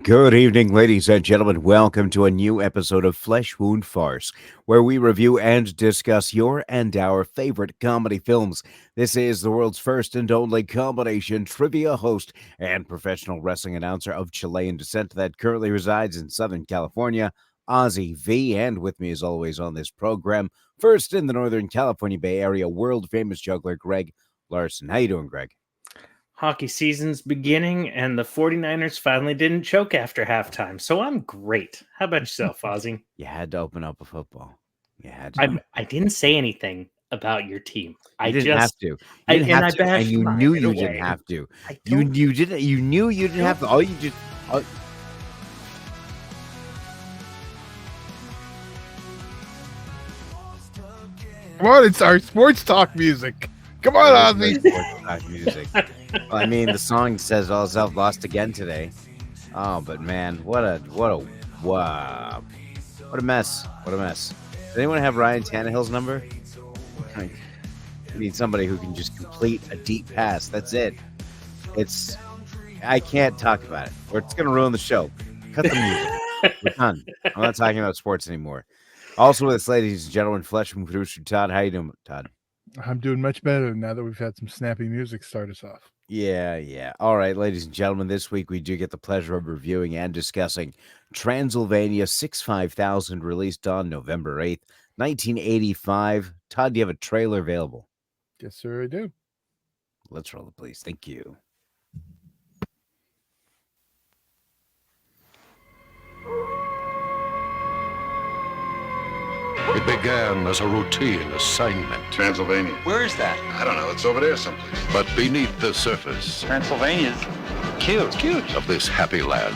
Good evening, ladies and gentlemen. Welcome to a new episode of Flesh Wound Farce, where we review and discuss your and our favorite comedy films. This is the world's first and only combination trivia host and professional wrestling announcer of Chilean descent that currently resides in Southern California, Ozzy V. And with me, as always, on this program, first in the Northern California Bay Area, world-famous juggler Greg Larson. How you doing, Greg? Hockey season's beginning, and the 49ers finally didn't choke after halftime, so I'm great. How about yourself, Ozzy? You had to open up a football. You had to. I didn't say anything about your team. You didn't have to. You didn't have to, and you knew you didn't have to. You didn't. You knew you didn't have to. All you just. Come on, it's our sports talk music. Come on, Ozzy. Sports talk music. Well, I mean, the song says all self lost again today. Oh, but man, what a mess. What a mess. Does anyone have Ryan Tannehill's number? We need somebody who can just complete a deep pass. That's it. I can't talk about it, or it's going to ruin the show. Cut the music. We're done. I'm not talking about sports anymore. Also with us, ladies and gentlemen, Fletchman producer Todd. How you doing, Todd? I'm doing much better now that we've had some snappy music start us off. Yeah. All right, ladies and gentlemen, this week we do get the pleasure of reviewing and discussing Transylvania 65000, released on November 8th, 1985. Todd, do you have a trailer available? Yes, sir, I do. Let's roll it, please. Thank you. It began as a routine assignment. Transylvania. Where is that? I don't know. It's over there someplace. But beneath the surface Transylvania's cute. It's cute. of this happy land,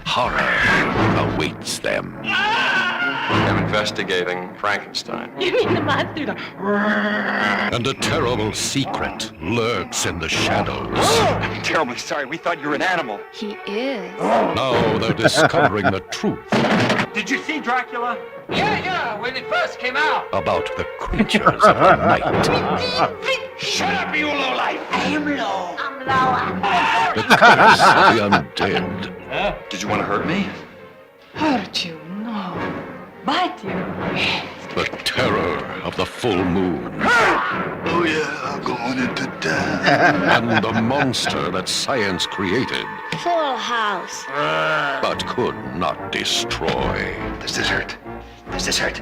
horror awaits them. I'm investigating Frankenstein. You mean the monster? And a terrible secret lurks in the shadows. I'm terribly sorry. We thought you were an animal. He is. Now they're discovering the truth Did you see Dracula? Yeah, when it first came out. about the creatures of the night. Shut up, you lowlife. I'm low. The curse of the undead. Did you want to hurt me? Hurt you? No. Bite you? The terror of the full moon. Oh, yeah. I'm going into town. And the monster that science created Full house. but could not destroy. Does this hurt? Does this hurt?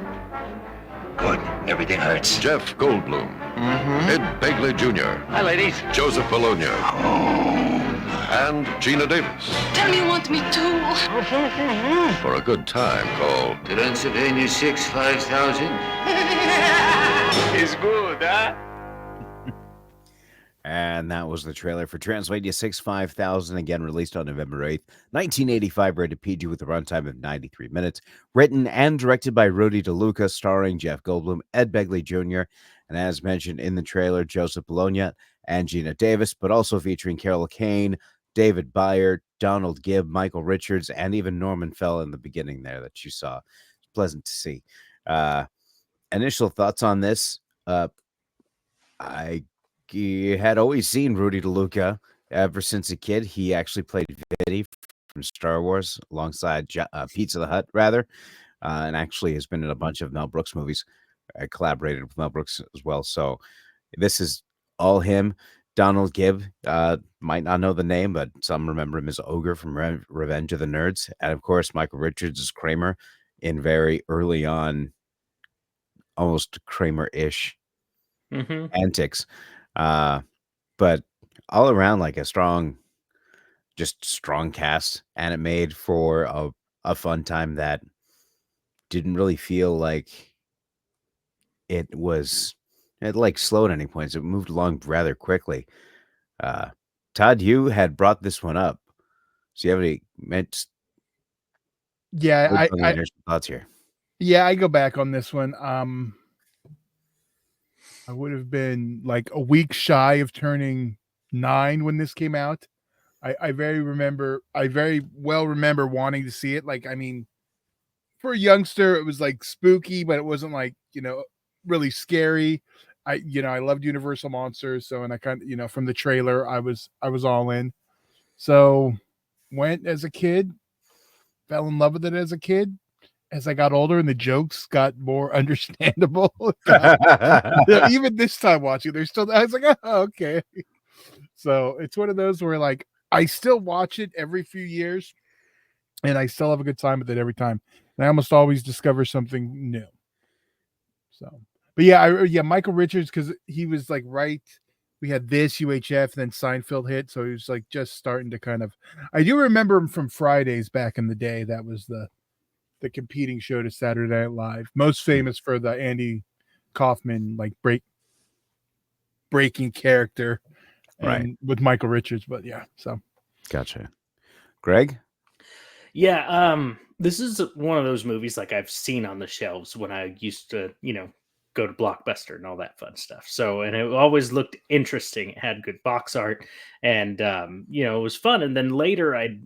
Good. Everything hurts. Jeff Goldblum, Ed Begley Jr., Hi, ladies. Joseph Bologna, and Gina Davis Tell me you want me to. for a good time called Transylvania 65000. It's good, huh? And that was the trailer for Transylvania 65000, again released on November 8th, 1985, rated PG with a runtime of 93 minutes. Written and directed by Rudy DeLuca, starring Jeff Goldblum, Ed Begley Jr., and as mentioned in the trailer, Joseph Bologna and Gina Davis, but also featuring Carol Kane, David Byer, Donald Gibb, Michael Richards, and even Norman Fell in the beginning there that you saw. It's pleasant to see. Initial thoughts on this. I had always seen Rudy DeLuca ever since a kid. He actually played Vinny from Star Wars alongside Pizza the Hut, rather, and actually has been in a bunch of Mel Brooks movies. I collaborated with Mel Brooks as well. So this is all him. Donald Gibb, might not know the name, but some remember him as Ogre from Revenge of the Nerds. And of course, Michael Richards is Kramer in very early on, almost Kramer-ish antics. But all around, like a strong cast, and it made for a fun time that didn't really feel like it like slowed at any points. It moved along rather quickly. Todd, you had brought this one up, so you have any thoughts here? Yeah, I go back on this one. I would have been like a week shy of turning 9 when this came out. I very well remember wanting to see it. Like, I mean, for a youngster, it was like spooky, but it wasn't like, really scary. I loved Universal Monsters, so, and I kind of, from the trailer, I was all in. So went as a kid, fell in love with it as a kid. As I got older and the jokes got more understandable, even this time watching, they're still. I was like, oh, okay. So it's one of those where like I still watch it every few years, and I still have a good time with it every time. And I almost always discover something new. So, but yeah, Michael Richards, because he was like right. We had this UHF, then Seinfeld hit, so he was like just starting to kind of. I do remember him from Fridays back in the day. That was the competing show to Saturday Night Live, most famous for the Andy Kaufman like breaking character, and Right. with Michael Richards. But yeah, so Gotcha. Greg? Yeah, this is one of those movies like I've seen on the shelves when I used to, go to Blockbuster and all that fun stuff. So, and it always looked interesting. It had good box art, and it was fun. And then later, I'd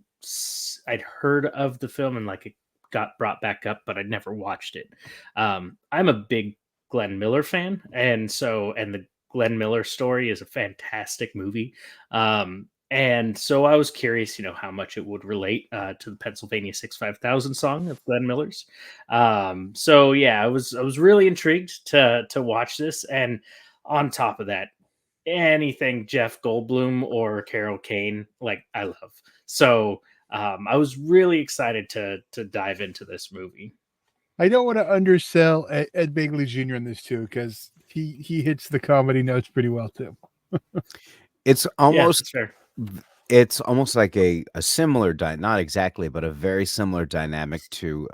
heard of the film and like it got brought back up, but I'd never watched it. I'm a big Glenn Miller fan, and the Glenn Miller story is a fantastic movie. And so I was curious, how much it would relate to the Pennsylvania 65000 song of Glenn Miller's. So yeah, I was really intrigued to watch this, and on top of that, anything Jeff Goldblum or Carol Kane, like I love. So I was really excited to dive into this movie. I don't want to undersell Ed Begley Jr. in this too, because he hits the comedy notes pretty well too. It's almost Yeah, sure. it's almost like a similar not exactly, but a very similar dynamic to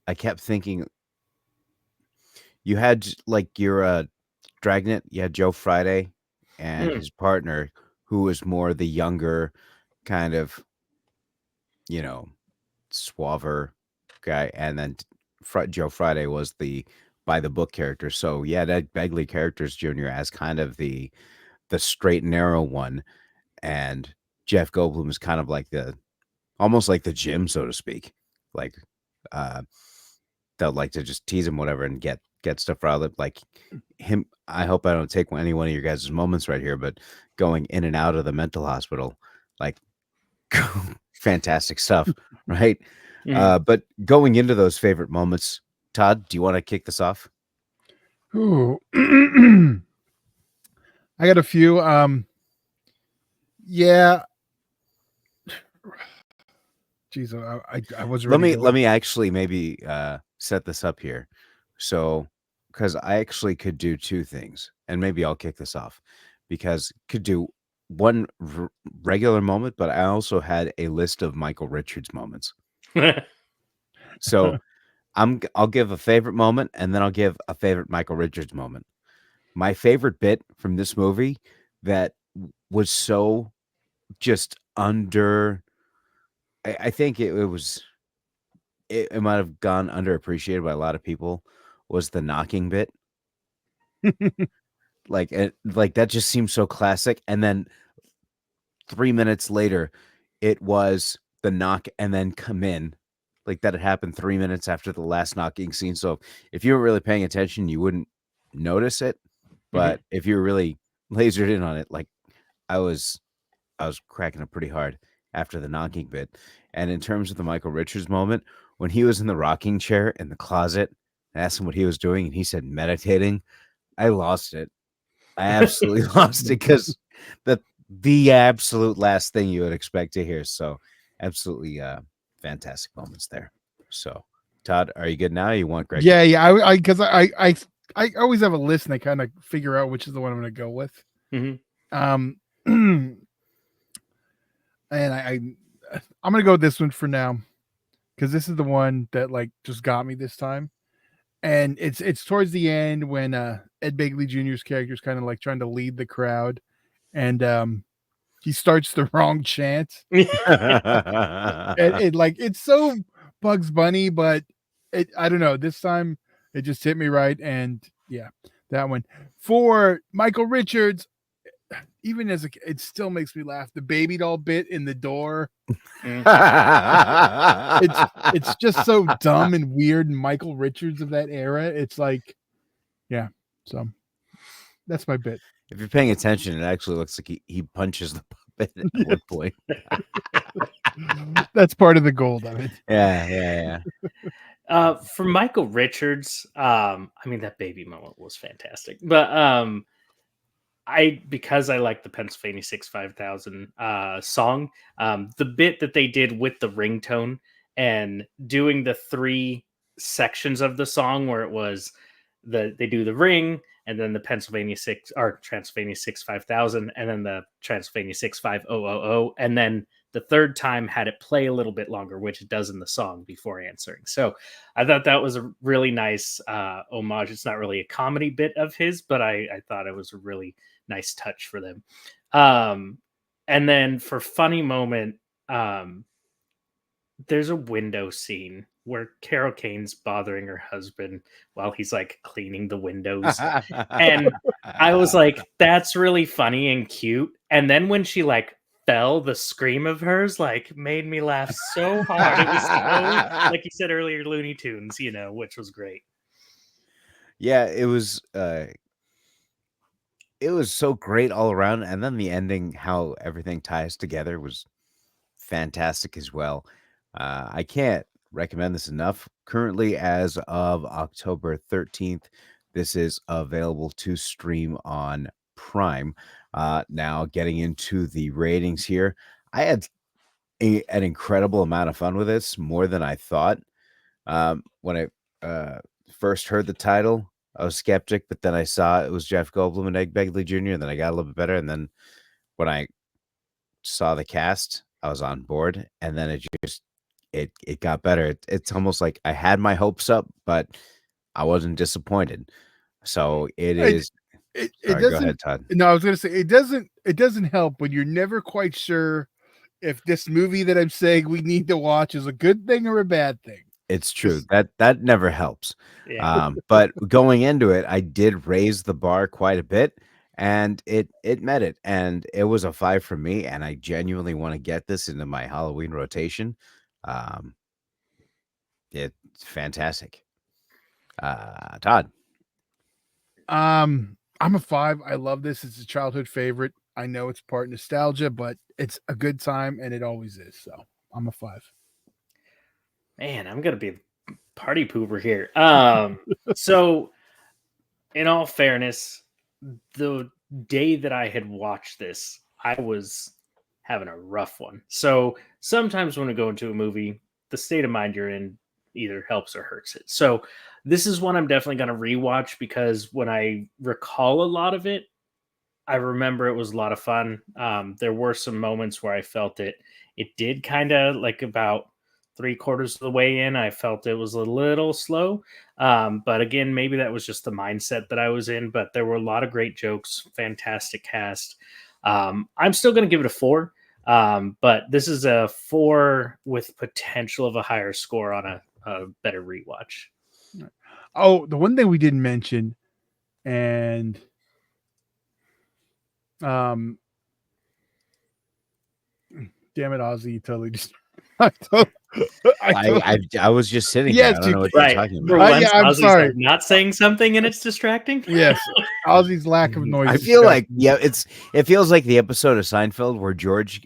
I kept thinking you had like your Dragnet, you had Joe Friday and his partner, who was more the younger kind of, suaver guy, and then Joe Friday was the by the book character. So yeah, that Begley characters Jr. as kind of the straight and narrow one, and Jeff Goldblum is kind of like almost like the Jim, so to speak. Like they'll like to just tease him, whatever, and get stuff out of it. Like him, I hope I don't take any one of your guys' moments right here, but going in and out of the mental hospital, like fantastic stuff, right? But going into those favorite moments, Todd, do you want to kick this off? Ooh. I got a few. Yeah. Jeez, I wasn't ready. Let me actually maybe set this up here. So, because I actually could do two things, and maybe I'll kick this off, because could do one regular moment, but I also had a list of Michael Richards moments. So I'll give a favorite moment, and then I'll give a favorite Michael Richards moment. My favorite bit from this movie that was so just under, I think it might have gone underappreciated by a lot of people, was the knocking bit. Like that just seems so classic. And then 3 minutes later, it was the knock and then come in. Like that had happened 3 minutes after the last knocking scene. So if you were really paying attention, you wouldn't notice it. But if you were really lasered in on it, like I was cracking up pretty hard after the knocking bit. And in terms of the Michael Richards moment, when he was in the rocking chair in the closet, I asked him what he was doing, and he said meditating. I lost it. I absolutely lost it, because the absolute last thing you would expect to hear. So absolutely fantastic moments there. So Todd, are you good now? You want Greg? Yeah. I because I always have a list and I kind of figure out which is the one I'm going to go with. And I'm going to go with this one for now, because this is the one that like just got me this time. And it's towards the end when Ed Begley Jr.'s character is kind of like trying to lead the crowd, and he starts the wrong chant. And it's so Bugs Bunny, but I don't know. This time it just hit me right, and yeah, that one. For Michael Richards, even as it still makes me laugh. The baby doll bit in the door. It's just so dumb and weird. And Michael Richards of that era. It's like, yeah. So that's my bit. If you're paying attention, it actually looks like he punches the puppet at one point. That's part of the gold of it. Yeah. For Michael Richards, I mean that baby moment was fantastic. But because I like the Pennsylvania 65000 song, the bit that they did with the ringtone and doing the 3 sections of the song where it was they do the ring and then the Transylvania 65000 and then the Transylvania 65000 and then the third time had it play a little bit longer, which it does in the song before answering. So I thought that was a really nice homage. It's not really a comedy bit of his, but I thought it was a really nice touch for them. And then for funny moment, there's a window scene where Carol Kane's bothering her husband while he's like cleaning the windows. And I was like, that's really funny and cute. And then when she like fell, the scream of hers like made me laugh so hard. It was so, like you said earlier, Looney Tunes, which was great. Yeah, it was so great all around, and then the ending, how everything ties together, was fantastic as well. I can't recommend this enough. Currently, as of October 13th, this is available to stream on Prime. Now, getting into the ratings here, I had an incredible amount of fun with this, more than I thought. When I first heard the title, I was skeptic, but then I saw it was Jeff Goldblum and Ed Begley Jr., and then I got a little bit better. And then when I saw the cast, I was on board, and then it got better. It's almost like I had my hopes up, but I wasn't disappointed. So it is. It Sorry, doesn't. go ahead, Todd. No, I was going to say it doesn't help when you're never quite sure if this movie that I'm saying we need to watch is a good thing or a bad thing. It's true. That never helps. Yeah. But going into it, I did raise the bar quite a bit, and it met it. And it was a 5 for me, and I genuinely want to get this into my Halloween rotation. It's fantastic. Todd. I'm a 5. I love this. It's a childhood favorite. I know it's part nostalgia, but it's a good time, and it always is. So I'm a 5. Man, I'm gonna be a party pooper here. So in all fairness, the day that I had watched this, I was having a rough one. So sometimes when I go into a movie, the state of mind you're in either helps or hurts it. So this is one I'm definitely going to rewatch because when I recall a lot of it, I remember it was a lot of fun. There were some moments where I felt it did kind of like about 3/4 of the way in, I felt it was a little slow. But again, maybe that was just the mindset that I was in. But there were a lot of great jokes, fantastic cast. I'm still going to give it a 4. But this is a 4 with potential of a higher score on a better rewatch. Oh, the one thing we didn't mention, and damn it, Ozzy, you totally just I was just sitting Yes, here. I don't know what Right. you're talking For about. once, yeah, I'm Ozzy's sorry. like not saying something and it's distracting. Yes, Ozzy's lack of noise. I is feel bad. like it feels like the episode of Seinfeld where George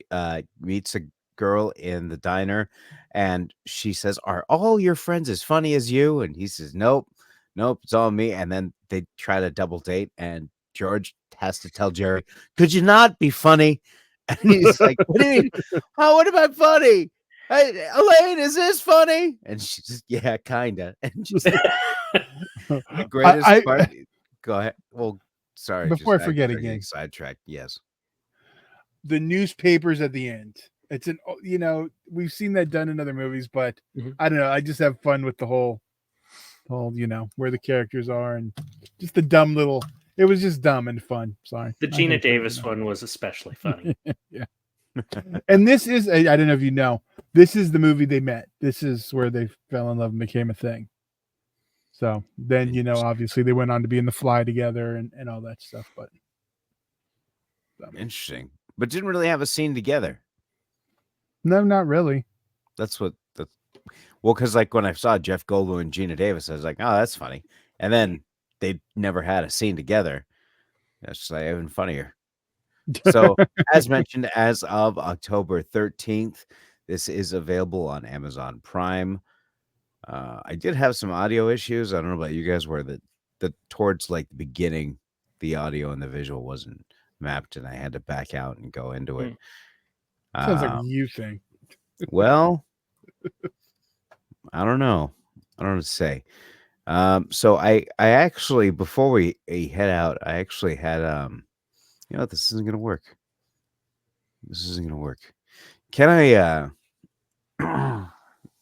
meets a girl in the diner, and she says, "Are all your friends as funny as you?" And he says, "Nope, it's all me." And then they try to double date, and George has to tell Jerry, "Could you not be funny?" And he's like, "What do you mean? Oh, what am I funny? Hey, Elaine, is this funny?" And she's just, "Yeah, kinda." And she's like, the greatest I- part. Go ahead. Well, sorry. Before I just forget getting again. sidetracked. Yes. the newspapers at the end. It's we've seen that done in other movies, but Mhm. I don't know. I just have fun with the whole where the characters are and just the dumb little. It was just dumb and fun. Sorry. The I Gina think that, Davis one was especially funny. Yeah. And this is I don't know if you know. This is the movie they met. This is where they fell in love and became a thing. So then obviously they went on to be in The Fly together and all that stuff. But Interesting. But didn't really have a scene together. no, not really. That's what well, because like when I saw Jeff Goldblum and Gina Davis, I was like, "Oh, that's funny." And then they never had a scene together. That's just like even funnier. So, as mentioned, as of October 13th, This is available on Amazon Prime. I did have some audio issues. I don't know about you guys, where the towards like the beginning, the audio and the visual wasn't mapped, and I had to back out and go into it. Sounds like a you thing. Well, I don't know. I don't know what to say. So I actually, before we head out, I actually had you know what, this isn't gonna work. This isn't gonna work. Can I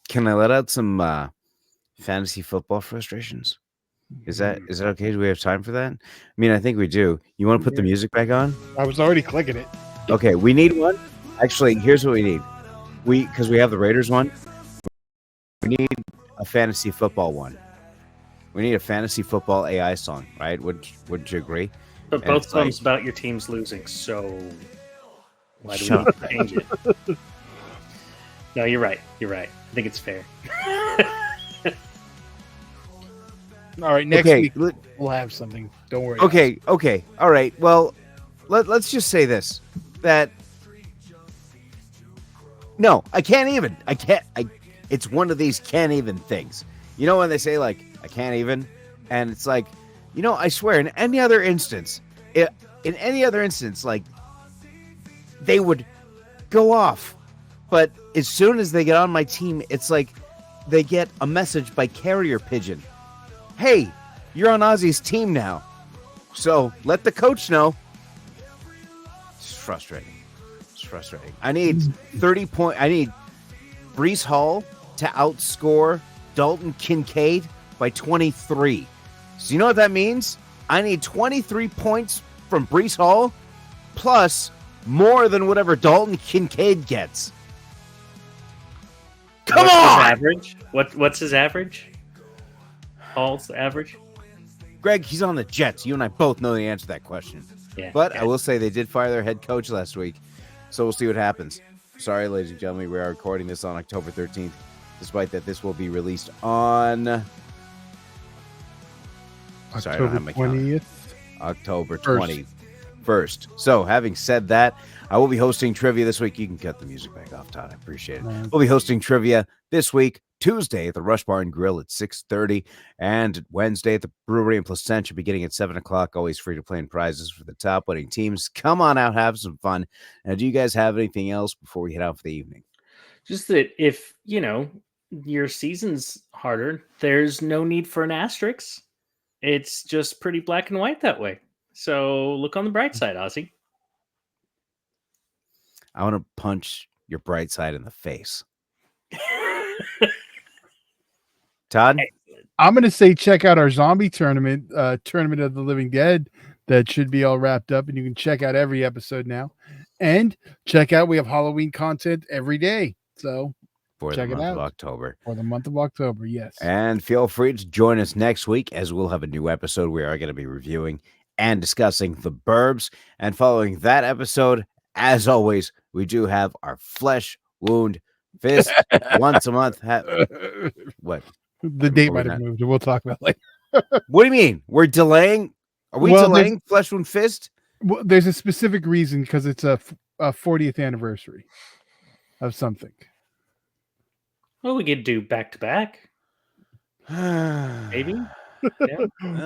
can I let out some fantasy football frustrations? Is that okay? Do we have time for that? I mean, I think we do. You want to put the music back on? I was already clicking it. Okay, we need one. Actually, here's what we need. Because we have the Raiders one. We need a fantasy football one. We need a fantasy football AI song, right? Would you agree? But And both it's like- songs about your team's losing, so why do Shut we change it? No, you're right. You're right. I think it's fair. All right, next Okay, week we'll have something. Don't worry. Okay, all right. Well, let's just say this: that no, I can't even. It's one of these can't even things. You know when they say like I can't even, and it's like, you know, I swear, in any other instance, like they would go off, but as soon as they get on my team, it's like they get a message by carrier pigeon. Hey, you're on Ozzy's team now, so let the coach know. It's frustrating. I need 30 point. I need Breece Hall to outscore Dalton Kincaid by 23. So you know what that means? I need 23 points from Breece Hall plus more than whatever Dalton Kincaid gets. Come What's on! his average? What's his average? Hall's average? Greg, he's on the Jets. You and I both know the answer to that question. Yeah. But yeah. I will say they did fire their head coach last week, so we'll see what happens. Sorry, ladies and gentlemen, we are recording this on October 13th, despite that this will be released on Sorry, I don't have my calendar. 20th. October 21st. So, having said that, I will be hosting trivia this week. You can cut the music back off, Todd. I appreciate it. Man. We'll be hosting trivia this week, Tuesday at the Rush Bar and Grill at 6:30, and Wednesday at the Brewery in Placentia beginning at 7 o'clock. Always free to play in prizes for the top winning teams. Come on out, have some fun. Now, do you guys have anything else before we head out for the evening? Just that if, you know, your season's harder, there's no need for an asterisk. It's just pretty black and white that way. So look on the bright side, Ozzy. I want to punch your bright side in the face. Todd? I'm going to say check out our zombie tournament, Tournament of the Living Dead. That should be all wrapped up, and you can check out every episode now. And check out, we have Halloween content every day. So For check the it month of out. October. For the month of October, yes. And feel free to join us next week as we'll have a new episode. We are going to be reviewing and discussing The Burbs. And following that episode, as always, we do have our Flesh Wound Fist once a month. What? The date Are we might have not- moved. We'll talk about it What do you mean? We're delaying? Are we Well, delaying Flesh Wound Fist? later. Well, there's a specific reason, because it's a 40th anniversary of something. Well, we could do back to back. Maybe.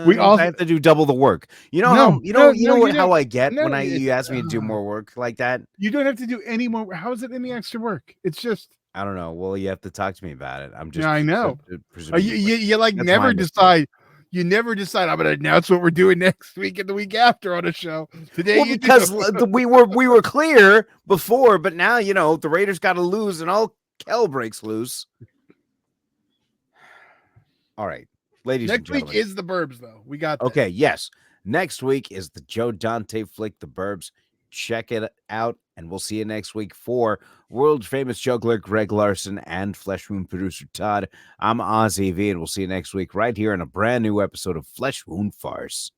We also I have to do double the work. You know No, how you no, know no, what you how don't. I get No, when you it's- ask me to do more work like that? You don't have to do any more. How is it any extra work? It's just I don't know. Well, you have to talk to me about it. I'm just I know. presuming you like That's never my mistake. decide. You never decide. I'm going to announce what we're doing next week and the week after on a show. Today, Well, you because do. we were clear before, but now you know the Raiders got to lose, and all hell breaks loose. All right, ladies and Next week gentlemen. is the Burbs, though. We got that. Okay, yes. Next week is the Joe Dante flick, The Burbs. Check it out, and we'll see you next week for world famous juggler Greg Larson and Flesh Wound producer Todd. I'm Ozzy V, and we'll see you next week right here on a brand new episode of Flesh Wound Farce.